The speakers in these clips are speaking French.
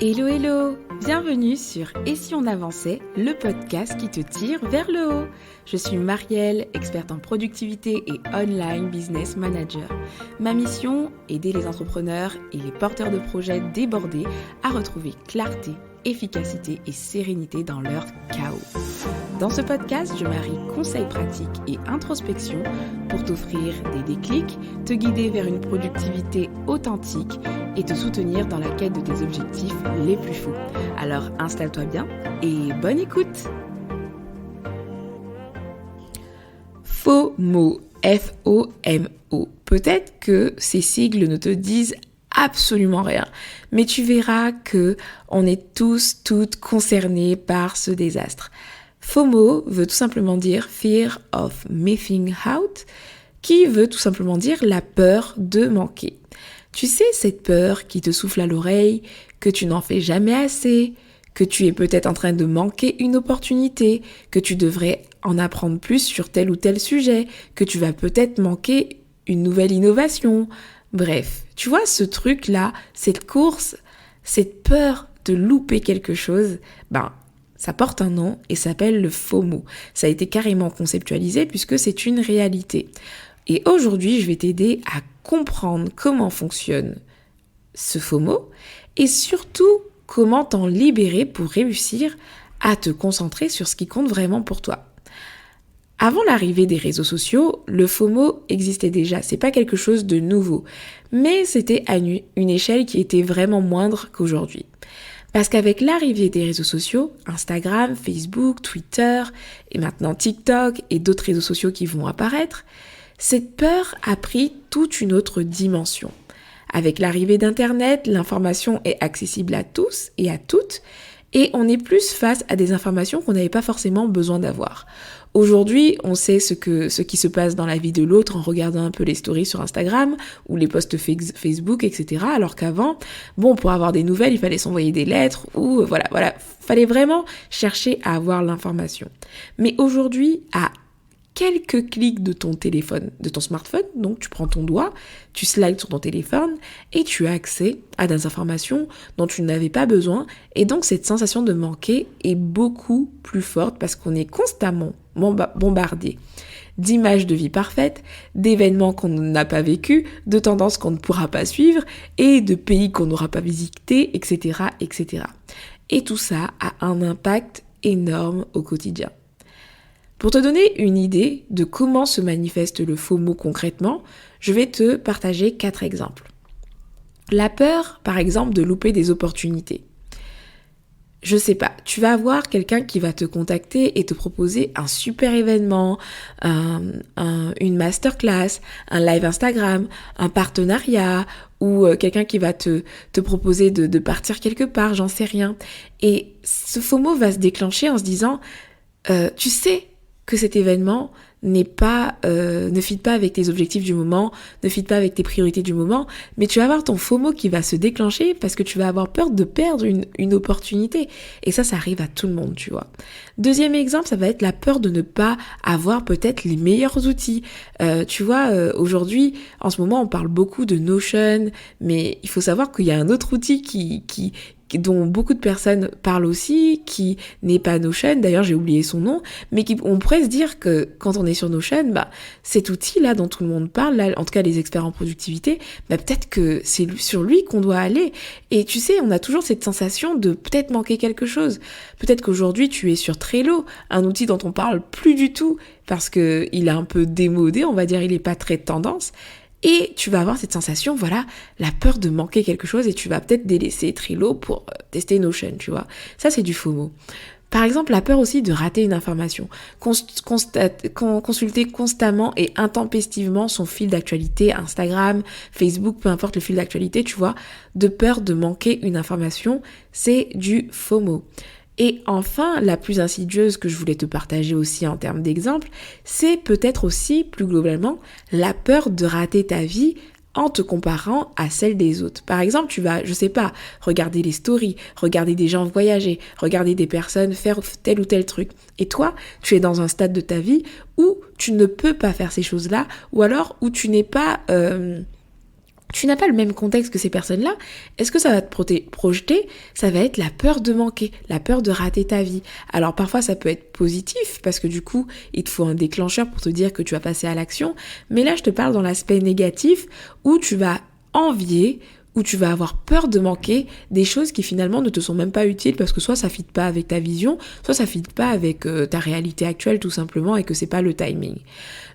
Hello hello, bienvenue sur Et si on avançait, le podcast qui te tire vers le haut. Je suis Marielle, experte en productivité et online business manager. Ma mission, aider les entrepreneurs et les porteurs de projets débordés à retrouver clarté, efficacité et sérénité dans leur chaos. Dans ce podcast, je marie conseils pratiques et introspection pour t'offrir des déclics, te guider vers une productivité authentique et te soutenir dans la quête de tes objectifs les plus fous. Alors installe-toi bien et bonne écoute. FOMO, F-O-M-O. Peut-être que ces sigles ne te disent absolument rien, mais tu verras que on est toutes concernés par ce désastre. FOMO veut tout simplement dire Fear of Missing Out, qui veut tout simplement dire la peur de manquer. Tu sais, cette peur qui te souffle à l'oreille, que tu n'en fais jamais assez, que tu es peut-être en train de manquer une opportunité, que tu devrais en apprendre plus sur tel ou tel sujet, que tu vas peut-être manquer une nouvelle innovation. Bref, tu vois ce truc-là, cette course, cette peur de louper quelque chose, ça porte un nom et s'appelle le FOMO. Ça a été carrément conceptualisé puisque c'est une réalité. Et aujourd'hui, je vais t'aider à comprendre comment fonctionne ce FOMO et surtout comment t'en libérer pour réussir à te concentrer sur ce qui compte vraiment pour toi. Avant l'arrivée des réseaux sociaux, le FOMO existait déjà. C'est pas quelque chose de nouveau, mais c'était à une échelle qui était vraiment moindre qu'aujourd'hui. Parce qu'avec l'arrivée des réseaux sociaux, Instagram, Facebook, Twitter et maintenant TikTok et d'autres réseaux sociaux qui vont apparaître, cette peur a pris toute une autre dimension. Avec l'arrivée d'Internet, l'information est accessible à tous et à toutes et on est plus face à des informations qu'on n'avait pas forcément besoin d'avoir. Aujourd'hui, on sait ce qui se passe dans la vie de l'autre en regardant un peu les stories sur Instagram ou les posts Facebook, etc. Alors qu'avant, pour avoir des nouvelles, il fallait s'envoyer des lettres ou fallait vraiment chercher à avoir l'information. Mais aujourd'hui, à quelques clics de ton téléphone, de ton smartphone, donc tu prends ton doigt, tu slides sur ton téléphone et tu as accès à des informations dont tu n'avais pas besoin et donc cette sensation de manquer est beaucoup plus forte parce qu'on est constamment bombardé d'images de vie parfaite, d'événements qu'on n'a pas vécus, de tendances qu'on ne pourra pas suivre et de pays qu'on n'aura pas visités, etc., etc. Et tout ça a un impact énorme au quotidien. Pour te donner une idée de comment se manifeste le FOMO concrètement, je vais te partager 4 exemples. La peur, par exemple, de louper des opportunités. Je sais pas, tu vas avoir quelqu'un qui va te contacter et te proposer un super événement, une masterclass, un live Instagram, un partenariat ou quelqu'un qui va te proposer de partir quelque part, j'en sais rien. Et ce FOMO va se déclencher en se disant, tu sais que cet événement ne fit pas avec tes objectifs du moment, ne fit pas avec tes priorités du moment, mais tu vas avoir ton FOMO qui va se déclencher parce que tu vas avoir peur de perdre une opportunité. Et ça arrive à tout le monde, tu vois. Deuxième exemple, ça va être la peur de ne pas avoir peut-être les meilleurs outils. Aujourd'hui, en ce moment, on parle beaucoup de Notion, mais il faut savoir qu'il y a un autre outil dont beaucoup de personnes parlent aussi, qui n'est pas Notion, d'ailleurs j'ai oublié son nom, mais on pourrait se dire que quand on est sur Notion, cet outil-là dont tout le monde parle, là, en tout cas les experts en productivité, peut-être que c'est sur lui qu'on doit aller. Et tu sais, on a toujours cette sensation de peut-être manquer quelque chose. Peut-être qu'aujourd'hui tu es sur Trello, un outil dont on parle plus du tout parce que il est un peu démodé, on va dire, il est pas très tendance. Et tu vas avoir cette sensation, la peur de manquer quelque chose et tu vas peut-être délaisser Trello pour tester Notion, tu vois. Ça, c'est du FOMO. Par exemple, la peur aussi de rater une information. Consulter constamment et intempestivement son fil d'actualité, Instagram, Facebook, peu importe le fil d'actualité, tu vois, de peur de manquer une information, c'est du FOMO. Et enfin, la plus insidieuse que je voulais te partager aussi en termes d'exemple, c'est peut-être aussi, plus globalement, la peur de rater ta vie en te comparant à celle des autres. Par exemple, tu vas, regarder les stories, regarder des gens voyager, regarder des personnes faire tel ou tel truc. Et toi, tu es dans un stade de ta vie où tu ne peux pas faire ces choses-là, ou alors où tu n'es pas tu n'as pas le même contexte que ces personnes-là, est-ce que ça va te projeter? Ça va être la peur de manquer, la peur de rater ta vie. Alors parfois ça peut être positif parce que du coup il te faut un déclencheur pour te dire que tu vas passer à l'action, mais là je te parle dans l'aspect négatif où tu vas envier, où tu vas avoir peur de manquer des choses qui finalement ne te sont même pas utiles parce que soit ça fit pas avec ta vision, soit ça fit pas avec ta réalité actuelle tout simplement et que c'est pas le timing.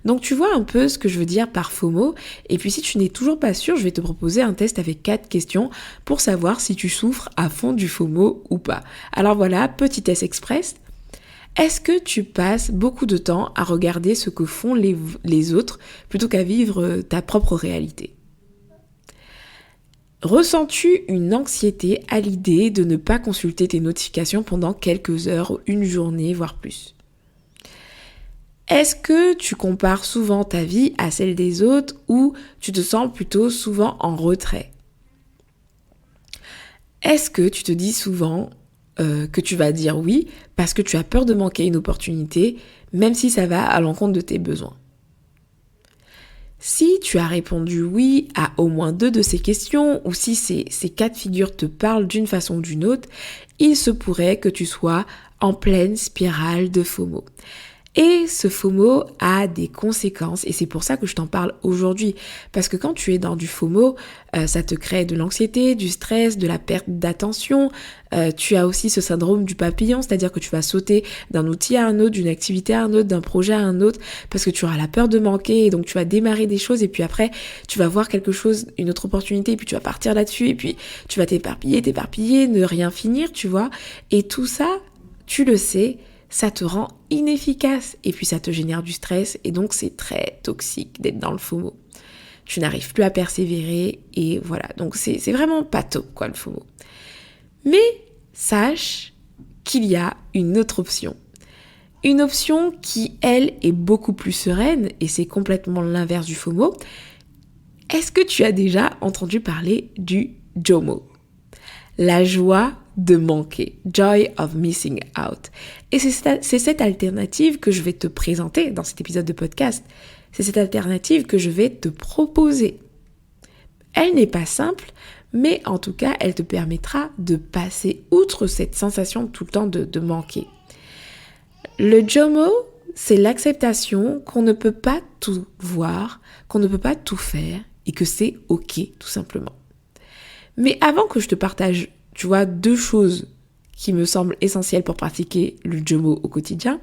Donc tu vois un peu ce que je veux dire par FOMO, et puis si tu n'es toujours pas sûr, je vais te proposer un test avec 4 questions pour savoir si tu souffres à fond du FOMO ou pas. Alors voilà, petit test express. Est-ce que tu passes beaucoup de temps à regarder ce que font les autres plutôt qu'à vivre ta propre réalité? Ressens-tu une anxiété à l'idée de ne pas consulter tes notifications pendant quelques heures, une journée, voire plus? Est-ce que tu compares souvent ta vie à celle des autres ou tu te sens plutôt souvent en retrait? Est-ce que tu te dis souvent que tu vas dire oui parce que tu as peur de manquer une opportunité, même si ça va à l'encontre de tes besoins? Si tu as répondu oui à au moins 2 de ces questions, ou si ces 4 figures te parlent d'une façon ou d'une autre, il se pourrait que tu sois en pleine spirale de FOMO. Et ce FOMO a des conséquences, et c'est pour ça que je t'en parle aujourd'hui. Parce que quand tu es dans du FOMO, ça te crée de l'anxiété, du stress, de la perte d'attention. Tu as aussi ce syndrome du papillon, c'est-à-dire que tu vas sauter d'un outil à un autre, d'une activité à un autre, d'un projet à un autre, parce que tu auras la peur de manquer, et donc tu vas démarrer des choses, et puis après, tu vas voir quelque chose, une autre opportunité, et puis tu vas partir là-dessus, et puis tu vas t'éparpiller, ne rien finir, tu vois. Et tout ça, tu le sais, ça te rend inefficace et puis ça te génère du stress et donc c'est très toxique d'être dans le FOMO. Tu n'arrives plus à persévérer et voilà, donc c'est vraiment pas top quoi le FOMO. Mais sache qu'il y a une autre option. Une option qui, elle, est beaucoup plus sereine et c'est complètement l'inverse du FOMO. Est-ce que tu as déjà entendu parler du JOMO? La joie de manquer, joy of missing out. Et c'est cette alternative que je vais te présenter dans cet épisode de podcast. C'est cette alternative que je vais te proposer. Elle n'est pas simple, mais en tout cas, elle te permettra de passer outre cette sensation tout le temps de manquer. Le JOMO, c'est l'acceptation qu'on ne peut pas tout voir, qu'on ne peut pas tout faire et que c'est ok, tout simplement. Mais avant que je te partage, tu vois, 2 choses qui me semblent essentielles pour pratiquer le JOMO au quotidien,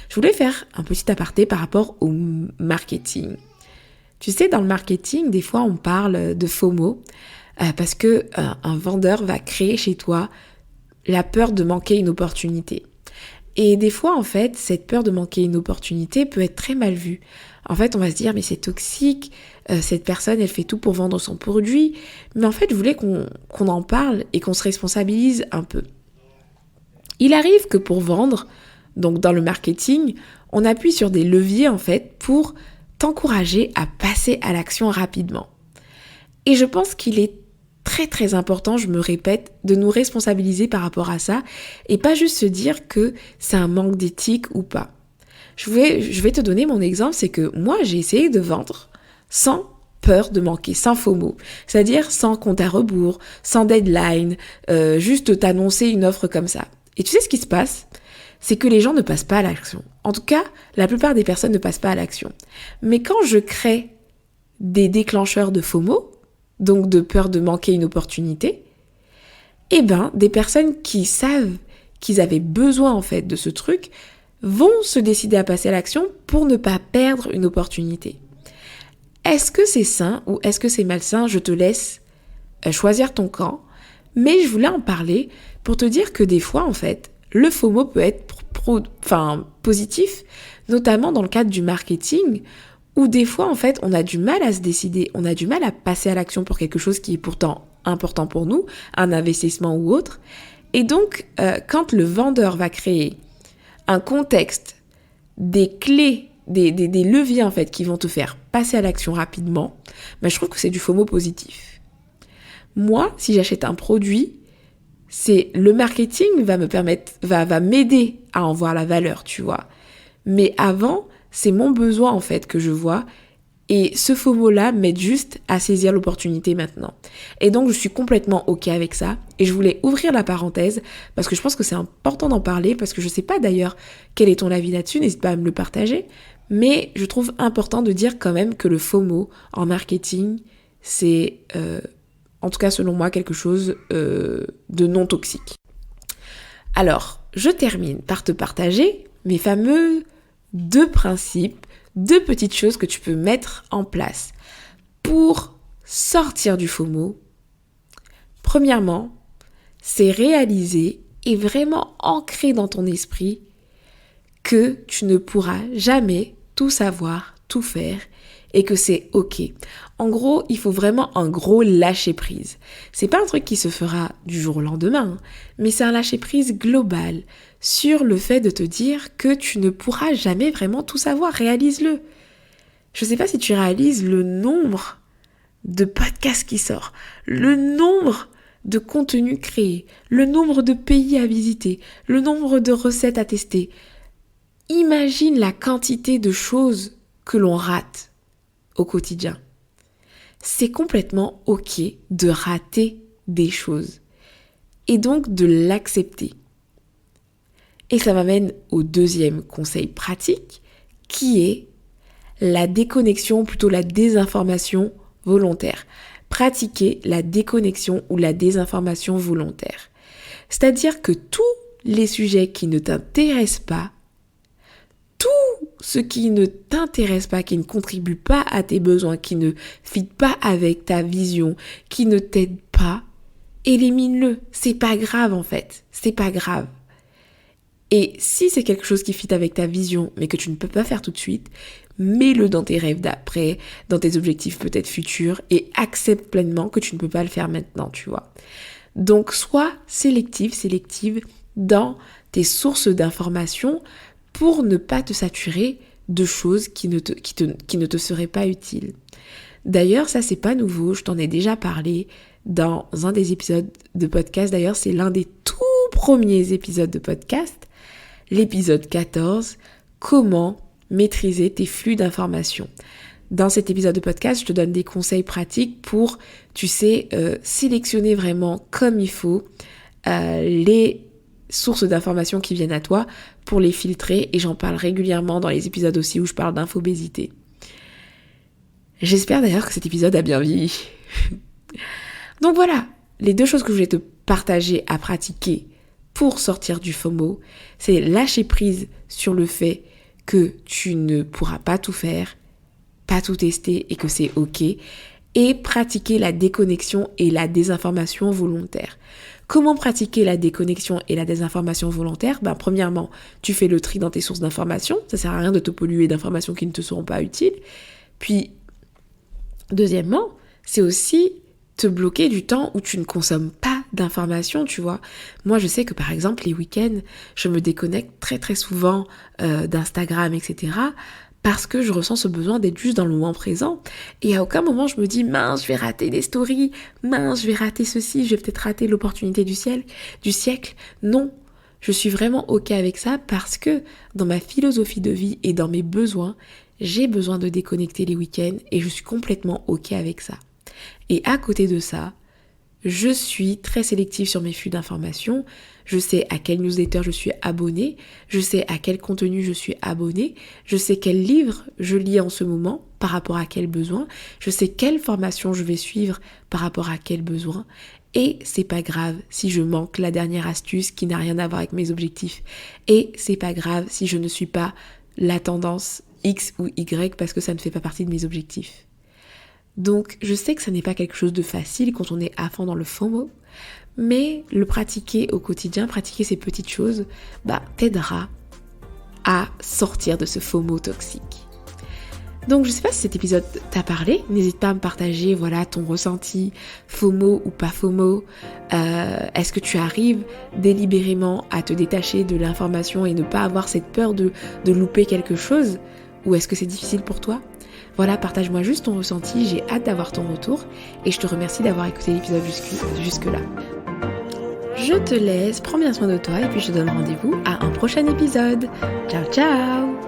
je voulais faire un petit aparté par rapport au marketing. Tu sais, dans le marketing, des fois, on parle de FOMO parce que un vendeur va créer chez toi la peur de manquer une opportunité. Et des fois, en fait, cette peur de manquer une opportunité peut être très mal vue. En fait, on va se dire, mais c'est toxique, cette personne, elle fait tout pour vendre son produit. Mais en fait, je voulais qu'on en parle et qu'on se responsabilise un peu. Il arrive que pour vendre, donc dans le marketing, on appuie sur des leviers, en fait, pour t'encourager à passer à l'action rapidement. Et je pense qu'il est très très important, je me répète, de nous responsabiliser par rapport à ça et pas juste se dire que c'est un manque d'éthique ou pas. Je vais te donner mon exemple, c'est que moi j'ai essayé de vendre sans peur de manquer, sans FOMO, c'est-à-dire sans compte à rebours, sans deadline, juste t'annoncer une offre comme ça. Et tu sais ce qui se passe ? C'est que les gens ne passent pas à l'action. En tout cas, la plupart des personnes ne passent pas à l'action. Mais quand je crée des déclencheurs de FOMO, donc de peur de manquer une opportunité, eh ben, des personnes qui savent qu'ils avaient besoin en fait de ce truc vont se décider à passer à l'action pour ne pas perdre une opportunité. Est-ce que c'est sain ou est-ce que c'est malsain ? Je te laisse choisir ton camp, mais je voulais en parler pour te dire que des fois en fait, le FOMO peut être positif, notamment dans le cadre du marketing, où des fois, en fait, on a du mal à se décider, on a du mal à passer à l'action pour quelque chose qui est pourtant important pour nous, un investissement ou autre. Et donc, quand le vendeur va créer un contexte, des clés, des leviers, en fait, qui vont te faire passer à l'action rapidement, ben, je trouve que c'est du FOMO positif. Moi, si j'achète un produit, c'est le marketing va m'aider à en voir la valeur, tu vois. Mais avant, c'est mon besoin en fait que je vois Et ce FOMO-là m'aide juste à saisir l'opportunité maintenant. Et donc, je suis complètement OK avec ça. Et je voulais ouvrir la parenthèse parce que je pense que c'est important d'en parler parce que je sais pas d'ailleurs quel est ton avis là-dessus, n'hésite pas à me le partager. Mais je trouve important de dire quand même que le FOMO en marketing, c'est, en tout cas selon moi, quelque chose de non toxique. Alors, je termine par te partager mes fameux 2 principes, 2 petites choses que tu peux mettre en place pour sortir du FOMO. Premièrement, c'est réaliser et vraiment ancrer dans ton esprit que tu ne pourras jamais tout savoir, tout faire et que c'est OK. En gros, il faut vraiment un gros lâcher-prise. C'est pas un truc qui se fera du jour au lendemain, mais c'est un lâcher-prise global sur le fait de te dire que tu ne pourras jamais vraiment tout savoir. Réalise-le. Je sais pas si tu réalises le nombre de podcasts qui sortent, le nombre de contenus créés, le nombre de pays à visiter, le nombre de recettes à tester. Imagine la quantité de choses que l'on rate au quotidien. C'est complètement OK de rater des choses et donc de l'accepter. Et ça m'amène au 2e conseil pratique qui est la déconnexion, ou plutôt la désinformation volontaire. Pratiquer la déconnexion ou la désinformation volontaire. C'est-à-dire que tous les sujets qui ne t'intéressent pas, tout ce qui ne t'intéresse pas, qui ne contribue pas à tes besoins, qui ne fit pas avec ta vision, qui ne t'aide pas, élimine-le. C'est pas grave en fait, c'est pas grave. Et si c'est quelque chose qui fit avec ta vision, mais que tu ne peux pas faire tout de suite, mets-le dans tes rêves d'après, dans tes objectifs peut-être futurs et accepte pleinement que tu ne peux pas le faire maintenant, tu vois. Donc, sois sélective dans tes sources d'informations pour ne pas te saturer de choses qui ne te seraient pas utiles. D'ailleurs, ça, c'est pas nouveau, je t'en ai déjà parlé dans un des épisodes de podcast. D'ailleurs, c'est l'un des tout premiers épisodes de podcast, l'épisode 14, comment maîtriser tes flux d'informations. Dans cet épisode de podcast, je te donne des conseils pratiques pour, tu sais, sélectionner vraiment comme il faut les sources d'informations qui viennent à toi pour les filtrer et j'en parle régulièrement dans les épisodes aussi où je parle d'infobésité. J'espère d'ailleurs que cet épisode a bien vieilli. Donc voilà, les 2 choses que je voulais te partager à pratiquer pour sortir du FOMO, c'est lâcher prise sur le fait que tu ne pourras pas tout faire, pas tout tester et que c'est OK, et pratiquer la déconnexion et la désinformation volontaire. Comment pratiquer la déconnexion et la désinformation volontaire ? Premièrement, tu fais le tri dans tes sources d'informations, ça sert à rien de te polluer d'informations qui ne te seront pas utiles. Puis, deuxièmement, c'est aussi te bloquer du temps où tu ne consommes pas d'informations, tu vois. Moi, je sais que par exemple, les week-ends, je me déconnecte très très souvent d'Instagram, etc. parce que je ressens ce besoin d'être juste dans le moment présent. Et à aucun moment, je me dis, mince, je vais rater des stories, mince, je vais rater ceci, je vais peut-être rater l'opportunité du siècle. Non, je suis vraiment OK avec ça parce que dans ma philosophie de vie et dans mes besoins, j'ai besoin de déconnecter les week-ends et je suis complètement OK avec ça. Et à côté de ça, je suis très sélective sur mes flux d'informations. Je sais à quel newsletter je suis abonnée. Je sais à quel contenu je suis abonnée. Je sais quel livre je lis en ce moment par rapport à quel besoin. Je sais quelle formation je vais suivre par rapport à quel besoin. Et c'est pas grave si je manque la dernière astuce qui n'a rien à voir avec mes objectifs. Et c'est pas grave si je ne suis pas la tendance X ou Y parce que ça ne fait pas partie de mes objectifs. Donc, je sais que ça n'est pas quelque chose de facile quand on est à fond dans le FOMO, mais le pratiquer au quotidien, pratiquer ces petites choses, t'aidera à sortir de ce FOMO toxique. Donc, je sais pas si cet épisode t'a parlé, n'hésite pas à me partager, ton ressenti, FOMO ou pas FOMO. Est-ce que tu arrives délibérément à te détacher de l'information et ne pas avoir cette peur de louper quelque chose, ou est-ce que c'est difficile pour toi ? Partage-moi juste ton ressenti, j'ai hâte d'avoir ton retour et je te remercie d'avoir écouté l'épisode jusque-là. Je te laisse, prends bien soin de toi et puis je te donne rendez-vous à un prochain épisode. Ciao ciao!